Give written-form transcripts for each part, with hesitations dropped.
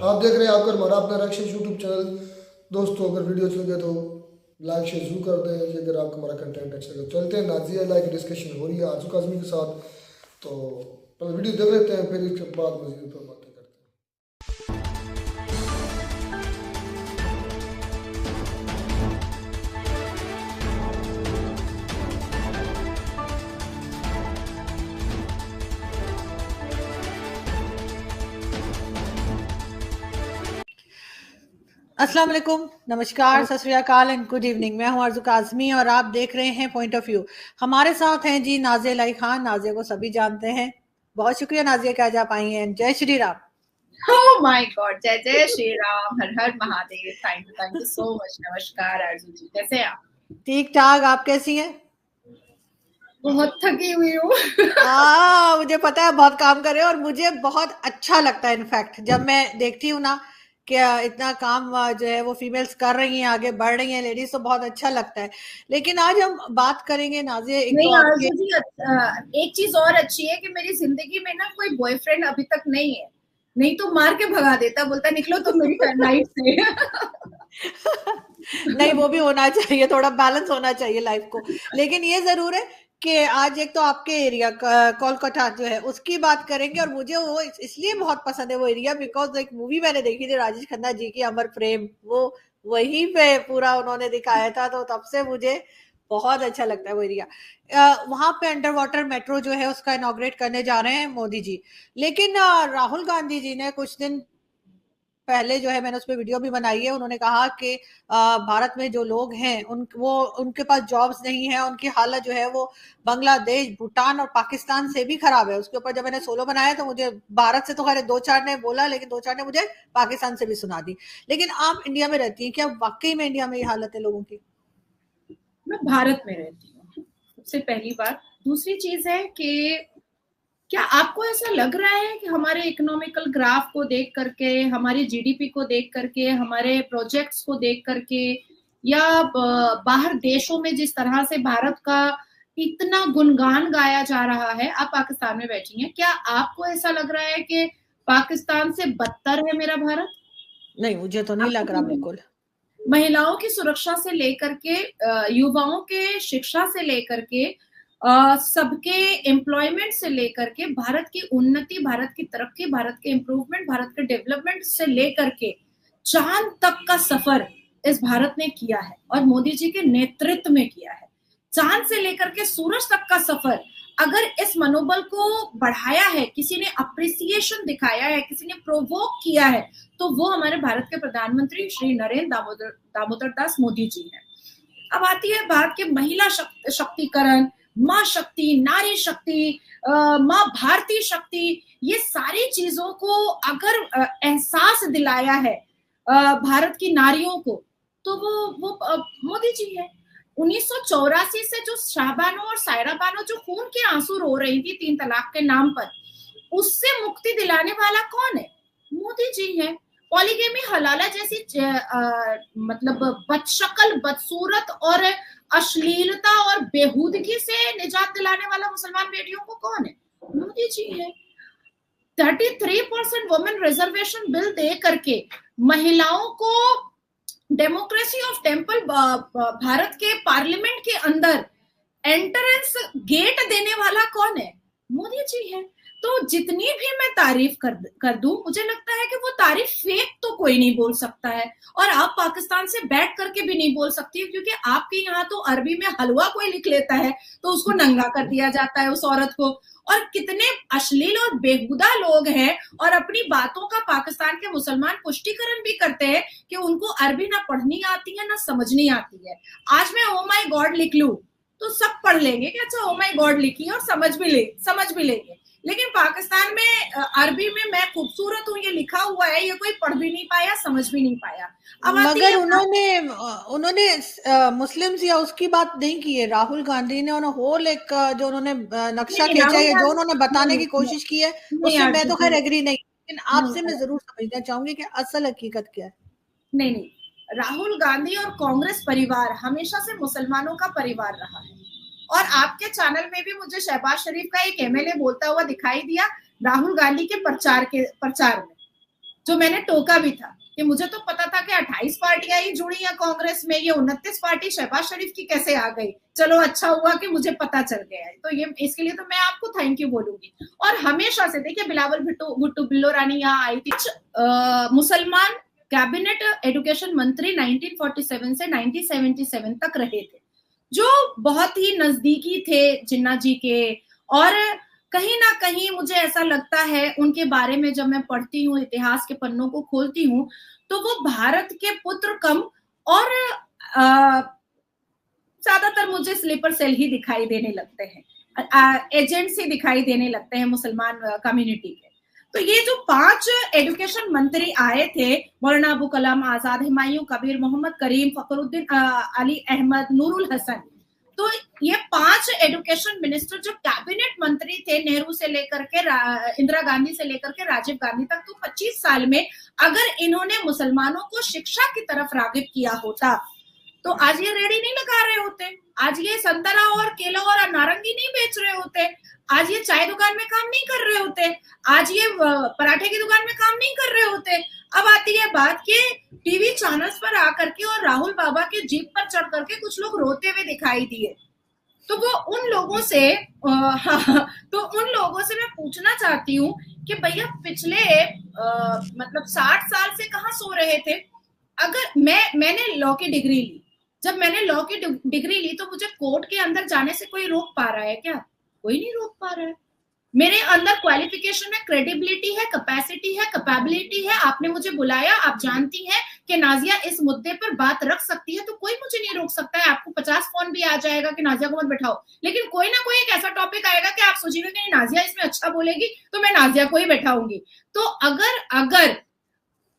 आप देख रहे हैं आपका हमारा अपना रक्षित यूट्यूब चैनल। दोस्तों, अगर वीडियो अच्छी लगे तो लाइक शेयर जरूर कर दें। अगर आपको हमारा कंटेंट अच्छा लगे, चलते हैं नाजिया लाइक डिस्कशन हो रही है आजू काजमी के साथ। तो पहले वीडियो देख लेते हैं, फिर इसके बाद मजीद पर बातें करते हैं। अस्सलाम वालेकुम, नमस्कार, सत श्री अकाल एंड गुड इवनिंग। मैं हूं आरज़ू काज़मी और आप देख रहे हैं पॉइंट ऑफ व्यू। हमारे साथ हैं जी नाज़िया इलाही खान। नाज़िया को सभी जानते हैं। बहुत शुक्रिया नाज़िया कि आज आप आई हैं। जय Shri Ram. Oh my God, जय जय Shri Ram, Har Har Mahadev. Thank you so much. नमस्कार आरज़ू जी, कैसे हैं आप? ठीक ठाक, आप कैसी हैं? बहुत थकी हुई हूँ। मुझे पता है बहुत काम कर रहे हो और मुझे बहुत अच्छा लगता है। इनफैक्ट जब मैं देखती हूँ ना कि इतना काम जो है वो फीमेल्स कर रही हैं, आगे बढ़ रही हैं लेडीज, तो बहुत अच्छा लगता है। लेकिन आज हम बात करेंगे नाज़िया, एक तो नहीं आपके आरज़ू जी, एक चीज और अच्छी है कि मेरी जिंदगी में ना कोई बॉयफ्रेंड अभी तक नहीं है, नहीं तो मार के भगा देता, बोलता निकलो तुम मेरी लाइफ से। नहीं, वो भी होना चाहिए, थोड़ा बैलेंस होना चाहिए लाइफ को। लेकिन ये जरूर है कि आज एक तो आपके एरिया कोलकाता जो है उसकी बात करेंगे। और मुझे वो इसलिए बहुत पसंद है वो एरिया, बिकॉज एक मूवी मैंने देखी थी राजेश खन्ना जी की, अमर प्रेम, वो वहीं पे पूरा उन्होंने दिखाया था, तो तब से मुझे बहुत अच्छा लगता है वो एरिया। वहां पे अंडर वाटर मेट्रो जो है उसका इनॉग्रेट करने जा रहे हैं मोदी जी। लेकिन राहुल गांधी जी ने कुछ दिन पहले जो है, मैंने उस पर वीडियो भी बनाई है, उन्होंने कहा कि भारत में जो लोग हैं उनके पास जॉब्स नहीं है, उनकी हालत जो है वो बांग्लादेश, भूटान और पाकिस्तान से भी खराब है। उसके ऊपर जब मैंने सोलो बनाया तो मुझे भारत से तो खैर दो चार ने बोला, लेकिन दो चार ने मुझे पाकिस्तान से भी सुना दी। लेकिन आप इंडिया में रहती हैं, क्या वाकई में इंडिया में ये हालत है लोगों की? मैं भारत में रहती हूँ, सबसे पहली बात। दूसरी चीज है कि क्या आपको ऐसा लग रहा है कि हमारे इकोनॉमिकल ग्राफ को देख करके, हमारी जीडीपी को देख करके, हमारे प्रोजेक्ट्स को देख करके, या बाहर देशों में जिस तरह से भारत का इतना गुणगान गाया जा रहा है, आप पाकिस्तान में बैठी हैं, क्या आपको ऐसा लग रहा है कि पाकिस्तान से बदतर है मेरा भारत? नहीं, मुझे तो नहीं लग रहा बिल्कुल। महिलाओं की सुरक्षा से लेकर के, युवाओं के शिक्षा से लेकर के, सबके एम्प्लॉयमेंट से लेकर के, भारत की उन्नति, भारत की तरक्की, भारत के इम्प्रूवमेंट, भारत के डेवलपमेंट से लेकर के चांद तक का सफर इस भारत ने किया है और मोदी जी के नेतृत्व में किया है। चांद से लेकर के सूरज तक का सफर, अगर इस मनोबल को बढ़ाया है, किसी ने अप्रिसिएशन दिखाया है, किसी ने प्रोवोक किया है, तो वो हमारे भारत के प्रधानमंत्री श्री नरेंद्र दामोदर दास मोदी जी हैं। अब आती है बात के महिला शक्तिकरण, माँ शक्ति, नारी शक्ति, माँ भारती शक्ति, ये सारी चीजों को अगर एहसास दिलाया है भारत की नारियों को, तो वो मोदी जी है। 1984 से जो शाहबानो और सायरा बानो जो खून के आंसू रो रही थी 3 तलाक के नाम पर, उससे मुक्ति दिलाने वाला कौन है? मोदी जी है। पॉलीगेमी हलाला जैसी मतलब बदशक्ल, बदसूरत और अश्लीलता और बेहूदगी से निजात दिलाने वाला मुसलमान बेटियों को कौन है? मोदी जी है। 33% वुमेन रिजर्वेशन बिल दे करके महिलाओं को डेमोक्रेसी ऑफ टेम्पल भारत के पार्लियामेंट के अंदर एंट्रेंस गेट देने वाला कौन है? मोदी जी है। तो जितनी भी मैं तारीफ कर दूं, मुझे लगता है कि वो तारीफ फेक तो कोई नहीं बोल सकता है, और आप पाकिस्तान से बैठ करके भी नहीं बोल सकती, क्योंकि आपके यहाँ तो अरबी में हलवा कोई लिख लेता है तो उसको नंगा कर दिया जाता है उस औरत को। और कितने अश्लील और बेहुदा लोग हैं और अपनी बातों का पाकिस्तान के मुसलमान पुष्टिकरण भी करते हैं कि उनको अरबी ना पढ़नी आती है ना समझनी आती है। आज मैं ओ माई गॉड लिख लूं तो सब पढ़ लेंगे कि अच्छा ओ माई गॉड लिखी और समझ भी लेंगे। लेकिन पाकिस्तान में अरबी में मैं खूबसूरत हूँ ये लिखा हुआ है, ये कोई पढ़ भी नहीं पाया, समझ भी नहीं पाया। अब मगर उन्होंने मुस्लिम्स या उसकी बात नहीं की है। राहुल गांधी ने होल एक जो उन्होंने नक्शा खींचा है, जो उन्होंने बताने की कोशिश की है, उससे मैं तो खैर एग्री नहीं, लेकिन आपसे मैं जरूर समझना चाहूंगी कि असल हकीकत क्या है। नहीं, राहुल गांधी और कांग्रेस परिवार हमेशा से मुसलमानों का परिवार रहा है। और आपके चैनल में भी मुझे शहबाज शरीफ का एक एमएलए बोलता हुआ दिखाई दिया राहुल गांधी के प्रचार में। जो मैंने टोका भी था कि मुझे तो पता था कि 28 पार्टियां ही जुड़ी हैं कांग्रेस में, ये 29 पार्टी शहबाज शरीफ की कैसे आ गई। चलो अच्छा हुआ कि मुझे पता चल गया है, तो ये इसके लिए तो मैं आपको थैंक यू बोलूंगी। और हमेशा से देखिए बिलावल भुट्टो बिल्लो रानी यहाँ आई थी, मुसलमान कैबिनेट एजुकेशन मंत्री 1947 से 1977 तक रहे थे, जो बहुत ही नजदीकी थे जिन्ना जी के। और कहीं ना कहीं मुझे ऐसा लगता है उनके बारे में जब मैं पढ़ती हूँ, इतिहास के पन्नों को खोलती हूँ, तो वो भारत के पुत्र कम और ज्यादातर मुझे स्लीपर सेल ही दिखाई देने लगते हैं, एजेंट्स ही दिखाई देने लगते हैं मुसलमान कम्युनिटी के। तो ये जो 5 एजुकेशन मंत्री आए थे, मौलाना अबू कलाम आजाद, हुमायूं कबीर, मोहम्मद करीम, फखरुद्दीन अली अहमद, नूरुल हसन, तो ये 5 एजुकेशन मिनिस्टर जो कैबिनेट मंत्री थे नेहरू से लेकर के इंदिरा गांधी से लेकर के राजीव गांधी तक, तो 25 साल में अगर इन्होंने मुसलमानों को शिक्षा की तरफ रागिब किया होता तो आज ये रेडी नहीं लगा रहे होते, आज ये संतरा और केला और नारंगी नहीं बेच रहे होते, आज ये चाय दुकान में काम नहीं कर रहे होते, आज ये पराठे की दुकान में काम नहीं कर रहे होते। अब आती है बात कि टीवी चैनल्स पर आकर के और राहुल बाबा के जीप पर चढ़ करके कुछ लोग रोते हुए दिखाई दिए, तो वो उन लोगों से मैं पूछना चाहती हूँ कि भैया पिछले मतलब 60 साल से कहाँ सो रहे थे। अगर मैंने लॉ की डिग्री ली, जब मैंने लॉ की डिग्री ली तो मुझे कोर्ट के अंदर जाने से कोई रोक पा रहा है क्या? कोई नहीं रोक पा रहा है। मेरे अंदर क्वालिफिकेशन है, क्रेडिबिलिटी है, कैपेसिटी है, कैपेबिलिटी है। आपने मुझे बुलाया, आप जानती हैं कि नाजिया इस मुद्दे पर बात रख सकती है, तो कोई मुझे नहीं रोक सकता है। आपको 50 फोन भी आ जाएगा कि नाजिया को मत बैठाओ, लेकिन कोई ना कोई एक ऐसा टॉपिक आएगा कि आप सोचिएगा कि नाजिया इसमें अच्छा बोलेगी तो मैं नाजिया को ही बैठाऊंगी। तो अगर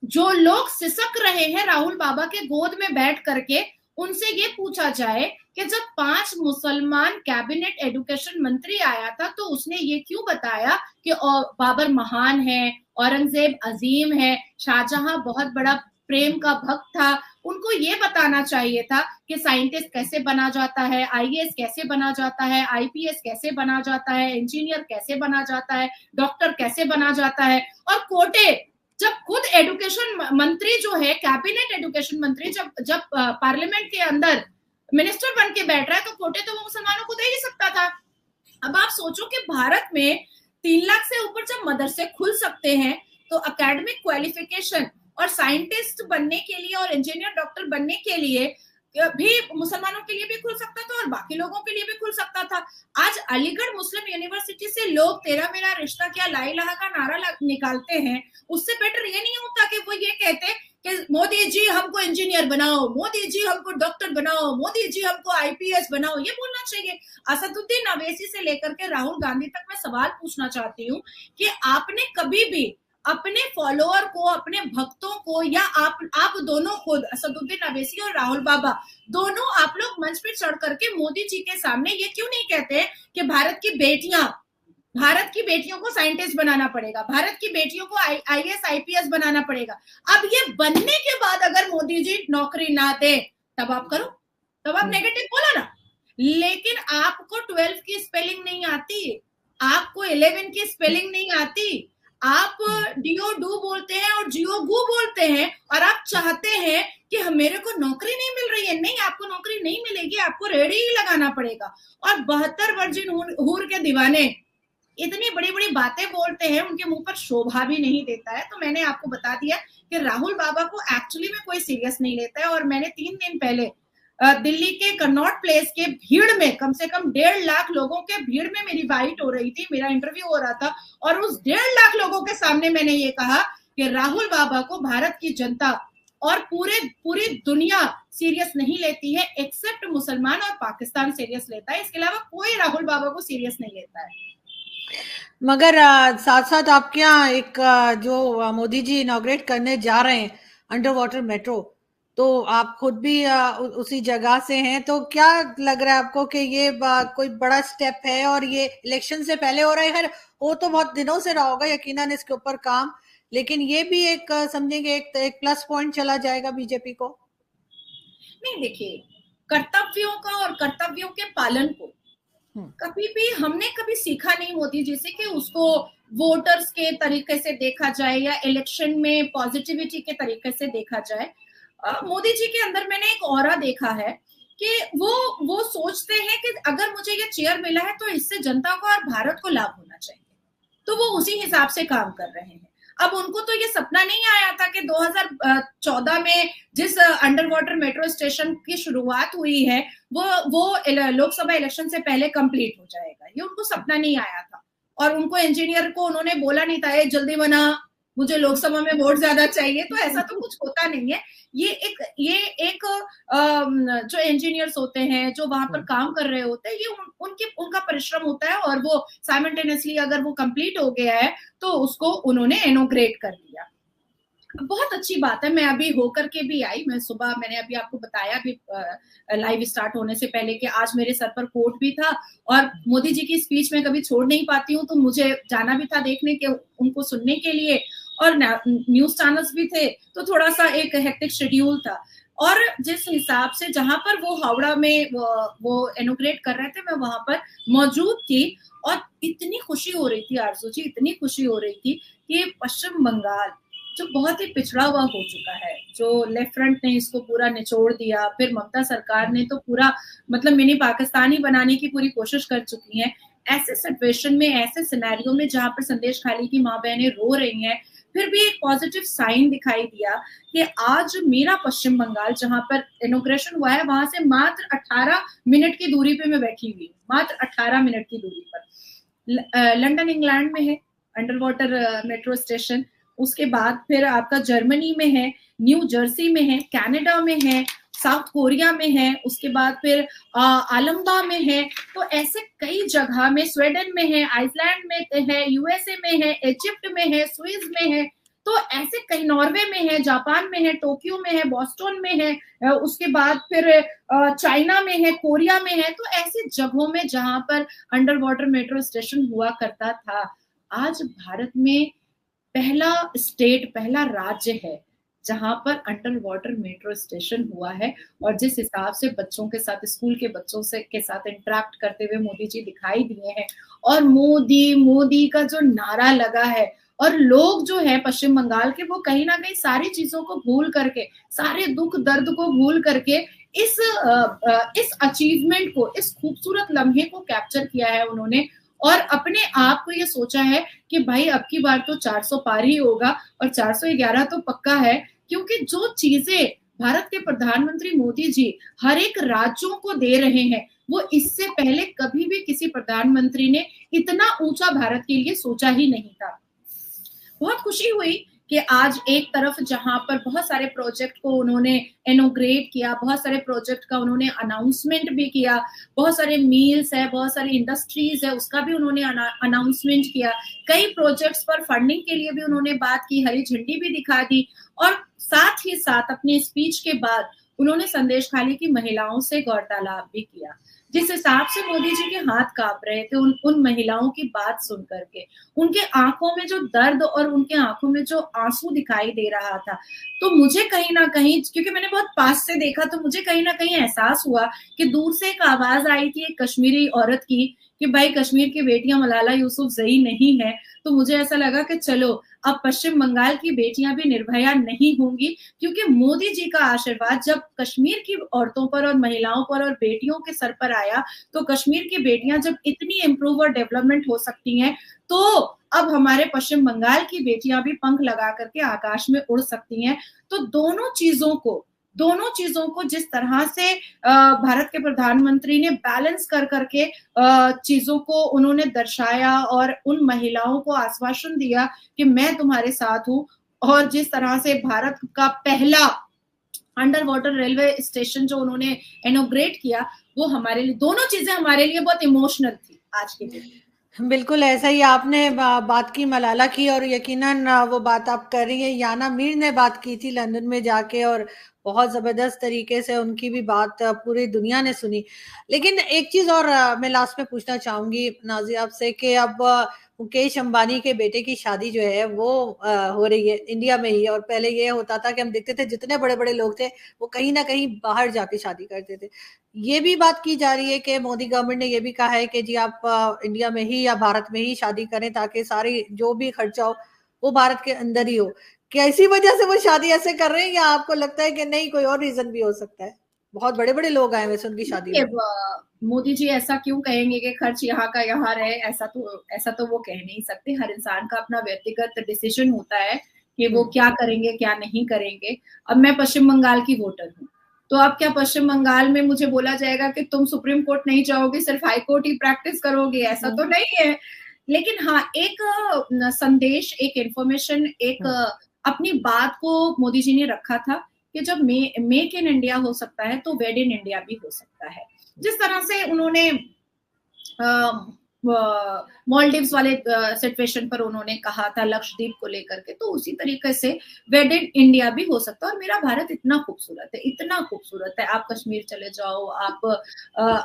जो लोग सिसक रहे हैं राहुल बाबा के गोद में बैठ करके, उनसे ये पूछा जाए कि जब 5 मुसलमान कैबिनेट एजुकेशन मंत्री आया था तो उसने ये क्यों बताया कि बाबर महान है, औरंगजेब अजीम है, शाहजहां बहुत बड़ा प्रेम का भक्त था। उनको ये बताना चाहिए था कि साइंटिस्ट कैसे बना जाता है, आईएएस कैसे बना जाता है, आईपीएस कैसे बना जाता है, इंजीनियर कैसे बना जाता है, डॉक्टर कैसे बना जाता है। और कोटे, जब खुद एजुकेशन मंत्री जो है, कैबिनेट एजुकेशन मंत्री जब पार्लियामेंट के अंदर मिनिस्टर बन के बैठ रहा है, तो कोटे तो वो मुसलमानों को दे ही सकता था। अब आप सोचो कि भारत में 3 लाख से ऊपर जब मदरसे खुल सकते हैं, तो एकेडमिक क्वालिफिकेशन और साइंटिस्ट बनने के लिए और इंजीनियर डॉक्टर बनने के लिए भी मुसलमानों के लिए भी खुल सकता था और बाकी लोगों के लिए भी खुल सकता था। आज अलीगढ़ मुस्लिम यूनिवर्सिटी से लोग तेरा मेरा रिश्ता क्या ला इलाहा का नारा निकालते हैं। उससे बेटर ये नहीं होता कि वो ये कहते कि मोदी जी हमको इंजीनियर बनाओ, मोदी जी हमको डॉक्टर बनाओ, मोदी जी हमको आईपीएस बनाओ, ये बोलना चाहिए। असदुद्दीन अवैसी से लेकर के राहुल गांधी तक मैं सवाल पूछना चाहती हूँ कि आपने कभी भी अपने फॉलोअर को, अपने भक्तों को, या आप दोनों खुद असदुद्दीन अवैसी और राहुल बाबा दोनों, आप लोग मंच पे चढ़ करके मोदी जी के सामने ये क्यों नहीं कहते कि भारत की बेटियों को साइंटिस्ट बनाना पड़ेगा, भारत की बेटियों को आईएएस आईपीएस बनाना पड़ेगा। अब ये बनने के बाद अगर मोदी जी नौकरी ना दे तब आप करो, तब आप नेगेटिव बोलो ना। लेकिन आपको 12 की स्पेलिंग नहीं आती, आपको 11 की स्पेलिंग नहीं आती, आप डीओ डू बोलते हैं और जियो गू बोलते हैं, और आप चाहते हैं कि मेरे को नौकरी नहीं मिल रही है। नहीं, आपको नौकरी नहीं मिलेगी, आपको रेडी ही लगाना पड़ेगा। और 72 वर्जिन हूर के दीवाने इतनी बड़ी बड़ी बातें बोलते हैं, उनके मुंह पर शोभा भी नहीं देता है। तो मैंने आपको बता दिया कि राहुल बाबा को एक्चुअली में कोई सीरियस नहीं लेता है। और मैंने 3 दिन पहले दिल्ली के कनॉट प्लेस के भीड़ में, कम से कम 1.5 लाख लोगों के भीड़ में मेरी बाइट हो रही थी, मेरा इंटरव्यू हो रहा था, और उस 1.5 लाख लोगों के सामने मैंने ये कहा कि राहुल बाबा को भारत की जनता और पूरी दुनिया सीरियस नहीं लेती है, एक्सेप्ट मुसलमान और पाकिस्तान सीरियस लेता है। इसके अलावा कोई राहुल बाबा को सीरियस नहीं लेता है। मगर साथ साथ आपके यहाँ एक जो मोदी जी इनॉग्रेट करने जा रहे हैं अंडर वाटर मेट्रो, तो आप खुद भी उसी जगह से हैं, तो क्या लग रहा है आपको कि ये कोई बड़ा स्टेप है? और ये इलेक्शन से पहले हो रहा है, खैर वो तो बहुत दिनों से रहा होगा यकीनन इसके ऊपर काम, लेकिन ये भी एक समझेंगे एक प्लस पॉइंट चला जाएगा बीजेपी को। नहीं, देखिए, कर्तव्यों का और कर्तव्यों के पालन को कभी भी हमने कभी सीखा नहीं मोदी जी से कि उसको वोटर्स के तरीके से देखा जाए या इलेक्शन में पॉजिटिविटी के तरीके से देखा जाए, मोदी जी के अंदर मैंने एक ऑरा देखा है कि वो सोचते हैं कि अगर मुझे ये चेयर मिला है तो इससे जनता को और भारत को लाभ होना चाहिए, तो वो उसी हिसाब से काम कर रहे हैं। अब उनको तो ये सपना नहीं आया था कि 2014 में जिस अंडर वाटर मेट्रो स्टेशन की शुरुआत हुई है वो लोकसभा इलेक्शन से पहले कंप्लीट हो जाएगा, ये उनको सपना नहीं आया था। और उनको इंजीनियर को उन्होंने बोला नहीं था जल्दी बना, मुझे लोकसभा में वोट ज्यादा चाहिए, तो ऐसा तो कुछ होता नहीं है। ये एक जो इंजीनियर्स होते हैं, जो वहां पर काम कर रहे होते हैं, ये उनका परिश्रम होता है, और वो साइमल्टेनियसली अगर वो कंप्लीट हो गया है तो उसको उन्होंने इनॉग्रेट कर दिया। बहुत अच्छी बात है। मैं अभी होकर के भी आई, मैं सुबह मैंने अभी आपको बताया भी लाइव स्टार्ट होने से पहले कि आज मेरे सर पर कोट भी था, और मोदी जी की स्पीच में कभी छोड़ नहीं पाती हूँ, तो मुझे जाना भी था देखने के उनको सुनने के लिए, और न्यूज चैनल्स भी थे, तो थोड़ा सा एक हेक्टिक शेड्यूल था। और जिस हिसाब से जहां पर वो हावड़ा में वो इनॉग्रेट कर रहे थे, मैं वहां पर मौजूद थी, और इतनी खुशी हो रही थी आरजू जी, इतनी खुशी हो रही थी कि पश्चिम बंगाल जो बहुत ही पिछड़ा हुआ हो चुका है, जो लेफ्ट फ्रंट ने इसको पूरा निचोड़ दिया, फिर ममता सरकार ने तो पूरा मतलब मिनी पाकिस्तानी बनाने की पूरी कोशिश कर चुकी है। ऐसे सिचुएशन में, ऐसे सिनेरियो में जहां पर संदेश खाली की माँ बहनें रो रही हैं, फिर भी एक पॉजिटिव साइन दिखाई दिया कि आज मेरा पश्चिम बंगाल जहां पर इनॉग्रेशन हुआ है, वहां से मात्र 18 मिनट की दूरी पे मैं बैठी हुई हूँ, मात्र 18 मिनट की दूरी पर। लंदन इंग्लैंड में है अंडर वाटर मेट्रो स्टेशन, उसके बाद फिर आपका जर्मनी में है, न्यू जर्सी में है, कनाडा में है, साउथ कोरिया में है, उसके बाद फिर आलमबा में है, तो ऐसे कई जगह में, स्वीडन में है, आइसलैंड में है, यूएसए में है, इजिप्ट में है, स्विस में है, तो ऐसे कई, नॉर्वे में है, जापान में है, टोक्यो में है, बोस्टन में है, उसके बाद फिर चाइना में है, कोरिया में है, तो ऐसी जगहों में जहां पर अंडर वाटर मेट्रो स्टेशन हुआ करता था, आज भारत में पहला स्टेट, पहला राज्य है जहां पर अंडर वाटर मेट्रो स्टेशन हुआ है। और जिस हिसाब से बच्चों के साथ, स्कूल के बच्चों से के साथ इंटरेक्ट करते हुए मोदी जी दिखाई दिए हैं, और मोदी मोदी का जो नारा लगा है, और लोग जो है पश्चिम बंगाल के, वो कहीं ना कहीं सारी चीजों को भूल करके, सारे दुख दर्द को भूल करके इस अचीवमेंट को, इस खूबसूरत लम्हे को कैप्चर किया है उन्होंने, और अपने आप को ये सोचा है कि भाई अब की बार तो 400 पार ही होगा, और 411 तो पक्का है, क्योंकि जो चीजें भारत के प्रधानमंत्री मोदी जी हर एक राज्यों को दे रहे हैं, वो इससे पहले कभी भी किसी प्रधानमंत्री ने इतना ऊंचा भारत के लिए सोचा ही नहीं था। बहुत खुशी हुई कि आज एक तरफ जहां पर बहुत सारे प्रोजेक्ट को उन्होंने इनॉग्रेट किया, बहुत सारे प्रोजेक्ट का उन्होंने अनाउंसमेंट भी किया, बहुत सारे मील्स है, बहुत सारी इंडस्ट्रीज है, उसका भी उन्होंने अनाउंसमेंट किया, कई प्रोजेक्ट्स पर फंडिंग के लिए भी उन्होंने बात की, हरी झंडी भी दिखा दी, और साथ ही साथ अपनी स्पीच के बाद उन्होंने संदेश खाली की महिलाओं से वार्तालाप भी किया। जिस हिसाब से मोदी जी के हाथ कांप रहे थे उन महिलाओं की बात सुन करके, उनके आंखों में जो दर्द और उनके आंखों में जो आंसू दिखाई दे रहा था, तो मुझे कहीं ना कहीं, क्योंकि मैंने बहुत पास से देखा, तो मुझे कहीं ना कहीं एहसास हुआ कि दूर से एक आवाज आई थी एक कश्मीरी औरत की कि भाई कश्मीर की बेटियां मलाला यूसुफजई नहीं है। तो मुझे ऐसा लगा कि चलो अब पश्चिम बंगाल की बेटियां भी निर्भया नहीं होंगी, क्योंकि मोदी जी का आशीर्वाद जब कश्मीर की औरतों पर और महिलाओं पर और बेटियों के सर पर आया, तो कश्मीर की बेटियां जब इतनी इम्प्रूव और डेवलपमेंट हो सकती हैं, तो अब हमारे पश्चिम बंगाल की बेटियां भी पंख लगा करके आकाश में उड़ सकती हैं। तो दोनों चीजों को जिस तरह से भारत के प्रधानमंत्री ने बैलेंस कर करके चीजों को उन्होंने दर्शाया, और उन महिलाओं को आश्वासन दिया कि मैं तुम्हारे साथ हूं, और जिस तरह से भारत का पहला अंडर वाटर रेलवे स्टेशन जो उन्होंने इनॉग्रेट किया, वो हमारे लिए, दोनों चीजें हमारे लिए बहुत इमोशनल थी आज के दिन। बिल्कुल ऐसा ही आपने बात की मलाला की, और यकीनन वो बात आप कर रही हैं, याना मीर ने बात की थी लंदन में जाके, और बहुत जबरदस्त तरीके से उनकी भी बात पूरी दुनिया ने सुनी। लेकिन एक चीज और मैं लास्ट में पूछना चाहूंगी नाज़िया आपसे कि अब मुकेश अंबानी के बेटे की शादी जो है वो हो रही है इंडिया में ही। और पहले ये होता था कि हम देखते थे जितने बड़े बड़े लोग थे वो कहीं ना कहीं बाहर जाके शादी करते थे। ये भी बात की जा रही है कि मोदी गवर्नमेंट ने ये भी कहा है कि जी आप इंडिया में ही या भारत में ही शादी करें ताकि सारी जो भी खर्चा हो वो भारत के अंदर ही हो। क्या इसी वजह से वो शादी ऐसे कर रहे हैं या आपको लगता है कि नहीं कोई और रीजन भी हो सकता है? बहुत बड़े बड़े लोग आए वैसे उनकी शादी में। मोदी जी ऐसा क्यों कहेंगे कि खर्च यहाँ का यहाँ रहे, ऐसा तो वो कह नहीं सकते। हर इंसान का अपना व्यक्तिगत डिसीजन होता है कि वो क्या करेंगे क्या नहीं करेंगे। अब मैं पश्चिम बंगाल की वोटर हूँ, तो अब क्या पश्चिम बंगाल में मुझे बोला जाएगा कि तुम सुप्रीम कोर्ट नहीं जाओगे, सिर्फ हाई कोर्ट ही प्रैक्टिस करोगे? ऐसा तो नहीं है। लेकिन हाँ, एक संदेश, एक इंफॉर्मेशन, एक अपनी बात को मोदी जी ने रखा था कि जब मेक इन इंडिया हो सकता है तो वेड इन इंडिया भी हो सकता है। जिस तरह से उन्होंने मॉलडीव्स वाले सिचुएशन पर उन्होंने कहा था लक्षद्वीप को लेकर के, तो उसी तरीके से वेड इन इंडिया भी हो सकता है। और मेरा भारत इतना खूबसूरत है, इतना खूबसूरत है। आप कश्मीर चले जाओ, आप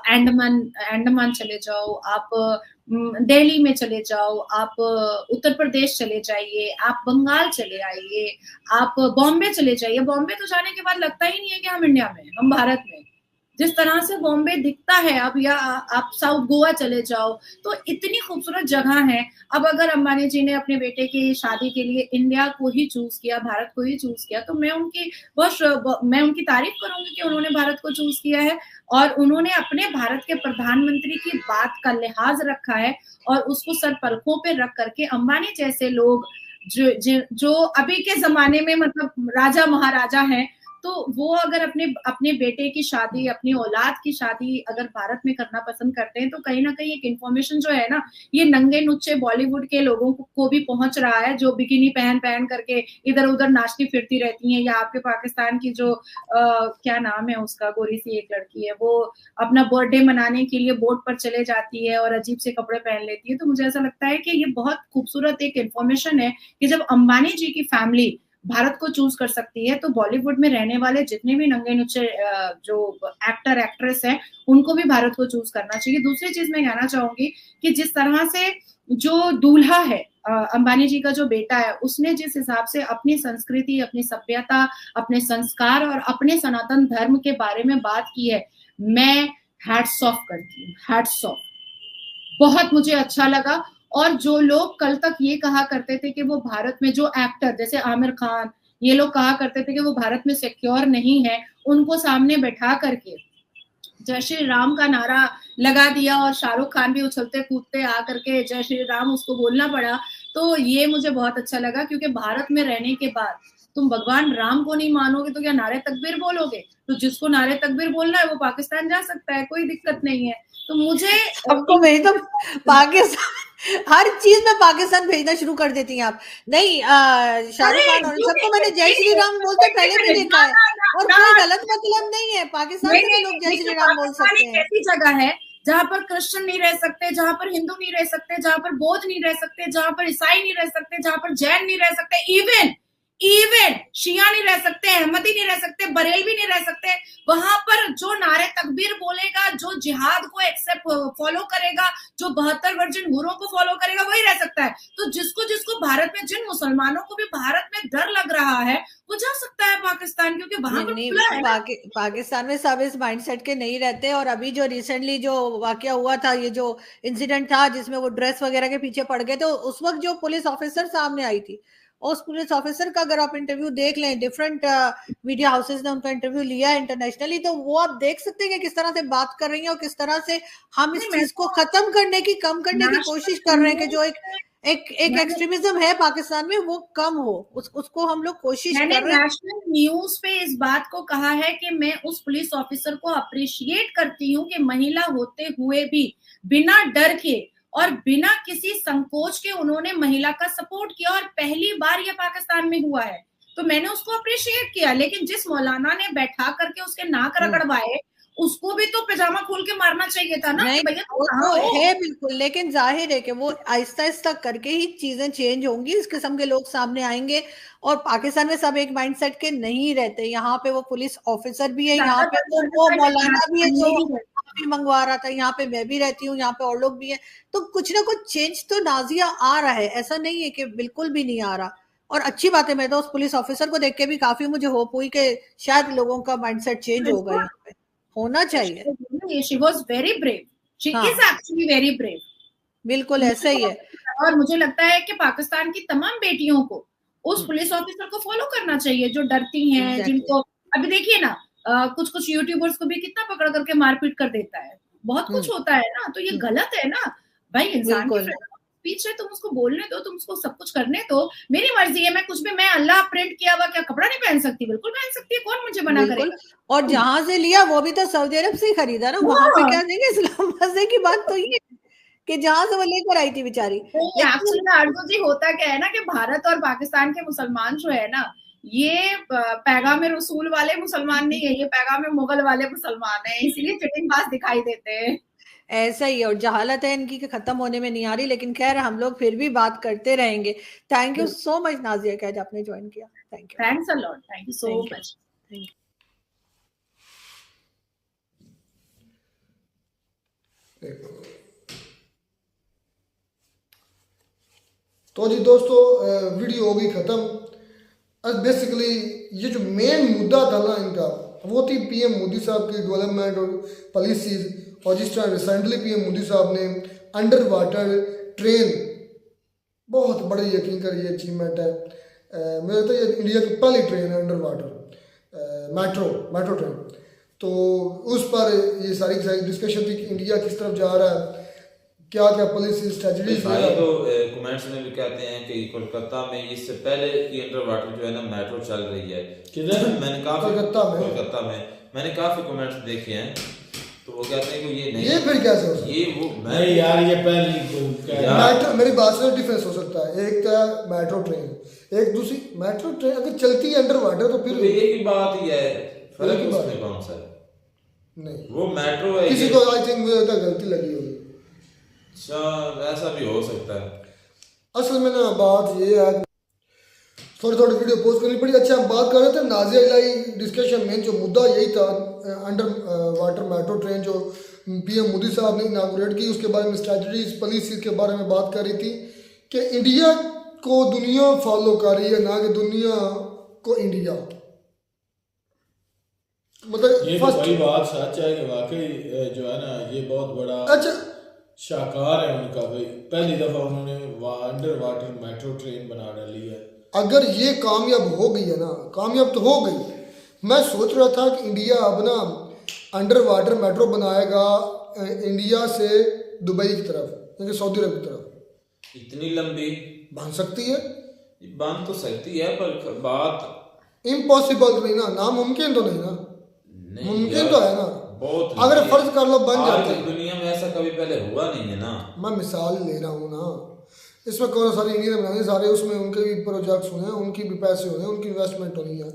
अंडमान चले जाओ, आप दिल्ली में चले जाओ, आप उत्तर प्रदेश चले जाइए, आप बंगाल चले आइए, आप बॉम्बे चले जाइए। बॉम्बे तो जाने के बाद लगता ही नहीं है कि हम इंडिया में, हम भारत में। जिस तरह से बॉम्बे दिखता है अब, या आप साउथ गोवा चले जाओ, तो इतनी खूबसूरत जगह है। अब अगर अंबानी जी ने अपने बेटे की शादी के लिए इंडिया को ही चूज किया, भारत को ही चूज किया, तो मैं उनकी तारीफ करूंगी कि उन्होंने भारत को चूज किया है और उन्होंने अपने भारत के प्रधानमंत्री की बात का लिहाज रखा है और उसको सर पलकों पे रख करके अंबानी जैसे लोग जो अभी के जमाने में मतलब राजा महाराजा हैं, तो वो अगर अपने बेटे की शादी, अपनी औलाद की शादी अगर भारत में करना पसंद करते हैं, तो कहीं ना कहीं एक इन्फॉर्मेशन जो है ना, ये नंगे नुच्चे बॉलीवुड के लोगों को भी पहुंच रहा है, जो बिकिनी पहन करके इधर उधर नाचती फिरती रहती हैं। या आपके पाकिस्तान की जो क्या नाम है उसका, गोरी सी एक लड़की है, वो अपना बर्थडे मनाने के लिए बोट पर चले जाती है और अजीब से कपड़े पहन लेती है। तो मुझे ऐसा लगता है कि ये बहुत खूबसूरत एक इन्फॉर्मेशन है कि जब अंबानी जी की फैमिली भारत को चूज कर सकती है, तो बॉलीवुड में रहने वाले जितने भी नंगे नुच्चे जो एक्टर एक्ट्रेस हैं, उनको भी भारत को चूज करना चाहिए। दूसरी चीज मैं कहना चाहूंगी कि जिस तरह से जो दूल्हा है, अंबानी जी का जो बेटा है, उसने जिस हिसाब से अपनी संस्कृति, अपनी सभ्यता, अपने संस्कार और अपने सनातन धर्म के बारे में बात की है, मैं हैट्स ऑफ करती हूँ, हैट्स ऑफ। बहुत मुझे अच्छा लगा। और जो लोग कल तक ये कहा करते थे कि वो भारत में, जो एक्टर जैसे आमिर खान, ये लोग कहा करते थे कि वो भारत में सिक्योर नहीं है, उनको सामने बैठा करके जय श्री राम का नारा लगा दिया और शाहरुख खान भी उछलते कूदते आकर के जय श्री राम उसको बोलना पड़ा। तो ये मुझे बहुत अच्छा लगा, क्योंकि भारत में रहने के बाद तुम भगवान राम को नहीं मानोगे तो क्या नारे तकबीर बोलोगे? तो जिसको नारे तकबीर बोलना है वो पाकिस्तान जा सकता है, कोई दिक्कत नहीं है। तो मुझे सबको भेज दो पाकिस्तान, हर चीज में पाकिस्तान भेजना शुरू कर देती हैं आप। नहीं, शाहरुख खान और सबको मैंने जय श्री राम बोलते पहले भी देखा है और कोई गलत मतलब नहीं है। पाकिस्तान से भी लोग जय श्री राम बोल सकते हैं। ऐसी जगह है जहाँ पर क्रिश्चियन नहीं रह सकते, जहाँ पर हिंदू नहीं रह सकते, जहाँ पर बौद्ध नहीं रह सकते, जहाँ पर ईसाई नहीं रह सकते, जहाँ पर जैन नहीं रह सकते, इवन शिया नहीं रह सकते, अहमदी नहीं रह सकते, बरेलवी नहीं रह सकते। वहां पर जो नारे तकबीर बोलेगा, जो जिहाद को एक्सेप्ट फॉलो करेगा, जो 72 वर्जिन हुरों को फॉलो करेगा, वही रह सकता है। तो जिसको भारत में, जिन मुसलमानों को भी भारत में डर लग रहा है, वो जा सकता है पाकिस्तान, क्योंकि वहां पर खुला है। पाकिस्तान में सब इस माइंडसेट के नहीं रहते। और अभी जो रिसेंटली जो वाकया हुआ था, ये जो इंसिडेंट था जिसमें वो ड्रेस वगैरह के पीछे पड़ गए, तो उस वक्त जो पुलिस ऑफिसर सामने आई थी, उस पुलिस ऑफिसर का अगर आप इंटरव्यू देख लें, डिफरेंट मीडिया हाउसेस ने उनका इंटरव्यू लिया है इंटरनेशनली, तो वो आप देख सकते हैं कि किस तरह से बात कर रही है और किस तरह से हम इस चीज को खत्म करने की, कम करने की कोशिश कर रहे हैं कि जो एक एक्सट्रीमिज्म है पाकिस्तान में वो कम हो, उसको हम लोग कोशिश कर रहे हैं। नेशनल न्यूज पे इस बात को कहा है कि मैं उस पुलिस ऑफिसर को अप्रिशिएट करती हूँ कि महिला होते हुए भी बिना डर के और बिना किसी संकोच के उन्होंने महिला का सपोर्ट किया, और पहली बार ये पाकिस्तान में हुआ है, तो मैंने उसको अप्रिशिएट किया। लेकिन जिस मौलाना ने बैठा करके उसके नाक रगड़वाए, उसको भी तो पैजामा खोल के मारना चाहिए था ना नहीं, कि भैया तुम वो कहाँ तो हो। है बिल्कुल, लेकिन जाहिर है कि वो आहिस्ता आहिस्ता करके ही चीजें चेंज होंगी, इस किस्म के लोग सामने आएंगे। और पाकिस्तान में सब एक माइंडसेट के नहीं रहते, यहाँ पे वो पुलिस ऑफिसर भी है, यहाँ ज्यादा पे ज्यादा वो certified मौलाना भी है जो नहीं है। माफी मंगवा रहा था, यहाँ पे मैं भी रहती हूँ, यहाँ पे और लोग भी हैं। तो कुछ ना कुछ चेंज तो नाजिया आ रहा है, ऐसा नहीं है कि बिल्कुल भी नहीं आ रहा। और अच्छी बात है, मैं तो उस पुलिस ऑफिसर को देख के भी काफी मुझे होप हुई कि शायद लोगों का माइंडसेट चेंज होगा, बिल्कुल, यहाँ पे होना चाहिए। She was very brave, she is हाँ, एक्चुअली वेरी ब्रेव। बिल्कुल ऐसा ही है। और मुझे लगता है कि पाकिस्तान की तमाम बेटियों को उस हम्म, पुलिस ऑफिसर को फॉलो करना चाहिए जो डरती हैं, एग्जैक्टली। जिनको अभी देखिए ना, कुछ कुछ यूट्यूबर्स को भी कितना पकड़ करके मारपीट कर देता है, बहुत कुछ हम्म, होता है ना, तो ये हम्म, गलत है ना भाई। इंसान की बिल्कुल फ्रीडम ऑफ स्पीच है, तुम उसको बोलने दो, तुम उसको सब कुछ करने दो। मेरी मर्जी है, मैं कुछ भी, मैं अल्लाह प्रिंट किया हुआ क्या कपड़ा नहीं पहन सकती? बिल्कुल पहन सकती है, कौन मुझे मना बिल्कुल। और करेगा? जहां से लिया वो भी तो सऊदी अरब से ही खरीदा ना, वहां पे हाँ, क्या देंगे इस्लाम। मजे की बात तो ये है कि जहां से वो लेकर आई थी बेचारी। नहीं लेकिन एक्चुअली में आरजू जी होता क्या है ना कि भारत और पाकिस्तान के मुसलमान जो है ना, ये पैगाम रसूल वाले मुसलमान नहीं है, ये पैगाम मुगल वाले मुसलमान है, इसीलिए चिटिंगबाज दिखाई देते हैं। ऐसा ही है, और जहालत है इनकी कि खत्म होने में नहीं आ रही, लेकिन खैर हम लोग फिर भी बात करते रहेंगे। Thank you so much Nazia कि आज आपने ज्वाइन किया। Thank you. Thanks a lot, thank you so thank you. Much. Thank एक- तो जी दोस्तों, वीडियो हो गई ख़त्म। बेसिकली ये जो मेन मुद्दा था ना इनका, वो थी पीएम मोदी साहब की डेवलपमेंट और पॉलिसीज। और जिस तरह रिसेंटली पीएम मोदी साहब ने अंडर वाटर ट्रेन, बहुत बड़ी यकीन कर ये अचीवमेंट है। मेरे तो ये इंडिया की पहली ट्रेन है अंडर वाटर, मेट्रो ट्रेन। तो उस पर ये सारी की सारी डिस्कशन थी कि इंडिया किस तरफ जा रहा है, क्या क्या पॉलिसी स्ट्रेटजीज ले रहा भाई है। तो कमेंट्स में भी कहते हैं कि कोलकाता में इससे पहले की अंडर वाटर जो है ना मेट्रो चल रही है। किधर? मैंने काफी कोलकाता में मैंने काफी कमेंट्स देखे हैं, तो वो कहते हैं कि ये नहीं, ये फिर कैसे हो सकता है? ये वो नहीं यार, ये पहली यार, मेट्रो, मेरी बात से डिफरेंस हो सकता है। एक तो मेट्रो ट्रेन, एक दूसरी मेट्रो ट्रेन अगर चलती है अंडर वाटर तो तो फिर एक ही बात ही है, एक फर्क ही बात उसमें है। कौन सा है? नहीं, वो मेट्रो है किसी ये। को आई थिंक मुझे लगता है गलती लगी होगी। अच्छा, ऐसा भी हो सकता है। असल में ना बात ये है, थोड़ी थोड़ी वीडियो पोस्ट करनी पड़ी। अच्छा, हम बात कर रहे थे नाजिया इलाही डिस्कशन में, जो मुद्दा यही था अंडर वाटर मेट्रो ट्रेन जो पीएम मोदी साहब ने इनागुरेट की, उसके बारे में स्ट्रेटजीज पॉलिसीज के बारे में बात कर रही थी कि इंडिया को दुनिया फॉलो कर रही है, ना कि दुनिया को इंडिया। मतलब ये तो बड़ी बात सच है कि वाकई जो है ना, ये बहुत बड़ा अच्छा, शाकार है उनका भाई। पहली दफा उन्होंने अंडर वाटर मेट्रो ट्रेन बना डाली है। अगर ये कामयाब हो गई है ना, कामयाब तो हो गई। मैं सोच रहा था कि इंडिया अब ना अंडर वाटर मेट्रो बनाएगा इंडिया से दुबई की तरफ, यानी सऊदी अरब की तरफ। इतनी लंबी बन सकती है, बन तो सकती है, पर बात इम्पॉसिबल नहीं ना, नामुमकिन तो नहीं ना, नहीं मुमकिन यार, तो है ना। बहुत अगर लंबी है। फर्ज कर लो बन आज जाते तक दुनिया में ऐसा कभी पहले हुआ नहीं है ना। मैं मिसाल ले रहा हूँ ना, इसमें कौन सारे इंडिया ने बनाए, सारे उसमें उनके भी प्रोजेक्ट्स हुए हैं, उनकी भी पैसे हुए हैं, उनकी इन्वेस्टमेंट होनी है।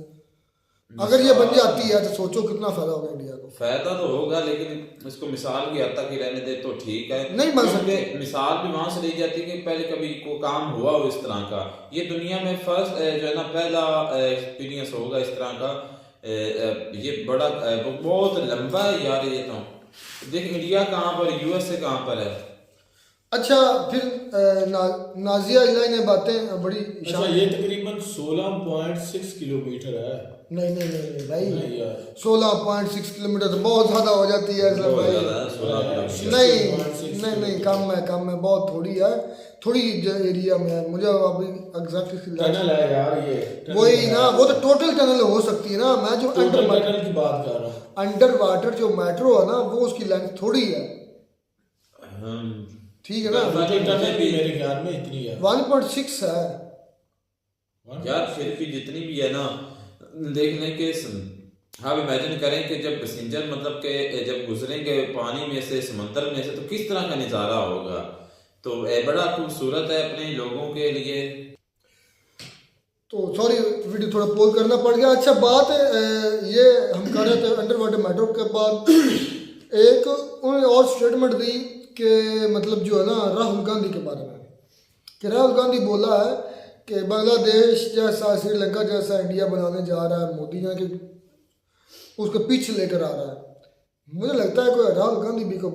अगर ये बन जाती है तो सोचो कितना फायदा होगा इंडिया को। फायदा तो होगा, लेकिन इसको मिसाल की हद तक ही रहने दे तो ठीक है। नहीं बन क्योंकि सकती। मिसाल भी वहां से ली जाती है कि पहले कभी को काम हुआ हो इस तरह का। ये दुनिया में फर्स्ट जो है ना पहला एक्सपीरियंस होगा इस तरह का। ये बड़ा बहुत लंबा है यार। ये तो देख, इंडिया कहाँ पर, यूएसए कहाँ पर है। अच्छा, फिर नाजिया इलाही ने बातें बड़ी अच्छा, ये तकरीबन 16.6 किलोमीटर है। नहीं नहीं नहीं नहीं भाई, नहीं यार, 16.6 किलोमीटर तो बहुत ज्यादा हो जाती है असलम बहुत भाई। ज्यादा है, 16 किलोमीटर। नहीं नहीं, कम है, बहुत थोड़ी है, थोड़ी एरिया में है। मुझे अभी एग्जैक्टली टनल है यार ये। टनल वही है। ना, वो तो टोटल टनल हो सकती है ना। मैं जो टोटल टनल की बात कर रहा हूँ। अंडर वाटर जो मेट्रो है ना, वो उसकी लेंथ थोड़ी है, ठीक है ना। टोटल टनल भी मेरे ख्याल में इतनी है। 1.6 है यार फिर भी जितनी भी है ना, देखने के आप इमेजिन करें कि जब पैसेंजर मतलब के जब गुजरेंगे पानी में से, समंदर में से, तो किस तरह का नज़ारा होगा। तो बड़ा खूबसूरत है अपने लोगों के लिए। तो सॉरी वीडियो थोड़ा पोल करना पड़ गया। अच्छा बात ये हम कर रहे थे अंडर वाटर मेट्रो के बाद एक उन्होंने और स्टेटमेंट दी कि मतलब जो है ना राहुल गांधी के बारे में, कि राहुल गांधी बोला है कि बांग्लादेश जैसा श्रीलंका जैसा इंडिया बनाने जा रहा है मोदी यहाँ के, उसको पीछे लेकर आ रहा है। मुझे लगता है कोई राहुल गांधी भी को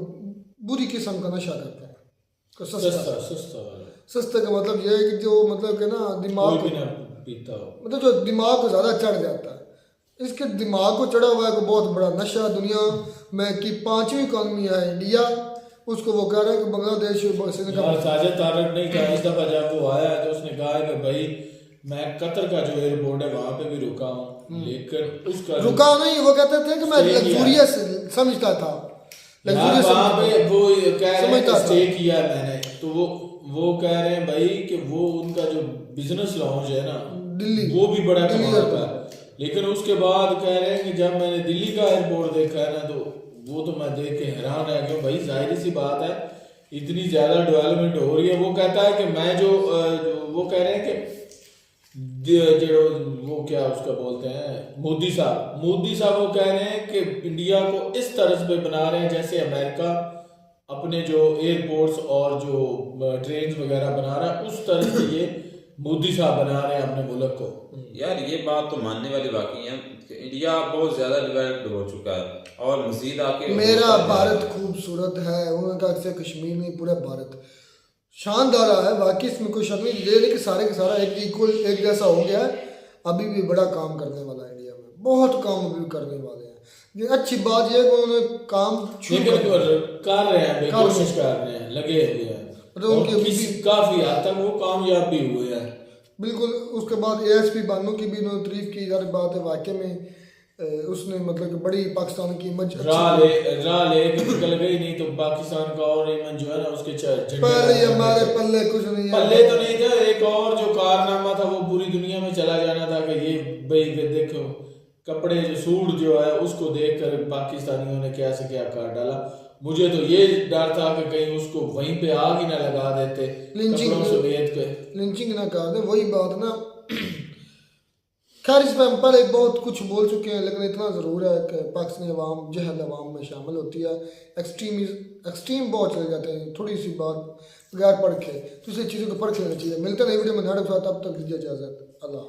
बुरी किस्म का नशा करता है, कोई सस्ता का मतलब ये है कि जो मतलब कि ना दिमाग पीता हो, मतलब जो दिमाग को ज़्यादा चढ़ जाता है, इसके दिमाग को चढ़ा हुआ है को बहुत बड़ा नशा दुनिया में की 5वीं इकॉनमी है इंडिया, उसको वो कह रहा है कि बांग्लादेश साजिद तारक नहीं कहा इस दफा जब वो आया तो उसने कहा कि भाई मैं कतर का जो एयरपोर्ट है वहां पे भी रुका हूँ, लेकिन उसका रुका नहीं, वो कहते थे कि मैं लग्जूरियस समझता था, वहां पे वो कह रहे हैं स्टे किया मैंने, तो वो कह रहे हैं भाई कि वो उनका जो बिजनेस लॉन्च है ना दिल्ली, वो भी बड़ा कमाल का है, लेकिन उसके बाद कह रहे हैं कि जब मैंने दिल्ली का एयरपोर्ट देखा है ना तो वो तो मैं देख के हैरान रह गया भाई, जाहिर सी बात है इतनी ज्यादा डेवलपमेंट हो रही है। वो कहता है कि मैं जो वो कह रहे हैं कि जो वो क्या उसका बोलते हैं मोदी साहब वो कह रहे हैं कि इंडिया को इस तरह पे बना रहे हैं जैसे अमेरिका अपने जो एयरपोर्ट्स और जो ट्रेन वगैरह बना रहा है उस तरह से ये मोदी साहब बना रहे हैं अपने मुल्क को। यार ये बात तो मानने वाली बाकी है कि इंडिया बहुत ज्यादा डेवलप्ड हो चुका है और मजीद आके मेरा भारत खूबसूरत है, उन्होंने कहा सिर्फ कश्मीर नहीं पूरा भारत शानदार है, बाकी इसमें कोई शक नहीं, ये नहीं कि सारे का सारा एक इक्वल एक जैसा हो गया है, अभी भी बड़ा काम करने वाला है इंडिया में, बहुत काम अभी भी करने वाले हैं। ये अच्छी बात यह है कि उन्होंने काम कर रहे हैं, कोशिश कर रहे हैं, लगे हुए हैं, मतलब काफी हद तक वो कामयाब भी हुए हैं बिल्कुल। उसके बाद ASP बानो की भी उन्होंने तारीफ की, यार बात है वाकई में उसने मतलब कि बड़ी पाकिस्तान की इमेज राह ले निकल गई, नहीं तो पाकिस्तान का और इमेज जो है ना उसके पहले हमारे पल्ले कुछ नहीं है, पल्ले तो नहीं था, एक और जो कारनामा था वो पूरी दुनिया में चला जाना था कि ये भाई देखो कपड़े जो सूट जो है उसको देखकर पाकिस्तानियों ने क्या से क्या कर डाला। मुझे तो ये डर था कि कहीं उसको वहीं पे आग ही ना लगा देते, लिंचिंग ना कर दे, वही बात ना। खैर इस पर हम पहले बहुत कुछ बोल चुके हैं, लेकिन इतना ज़रूर है कि पाकिस्तानी अवाम जहल अवाम में शामिल होती है, एक्सट्रीम बहुत चले जाते हैं, थोड़ी सी बात बगैर पढ़ के दूसरी चीज़ों को पढ़ के लेना चाहिए। मिलते हैं नई वीडियो में, तब तक दीजिए इजाज़त, अल्लाह।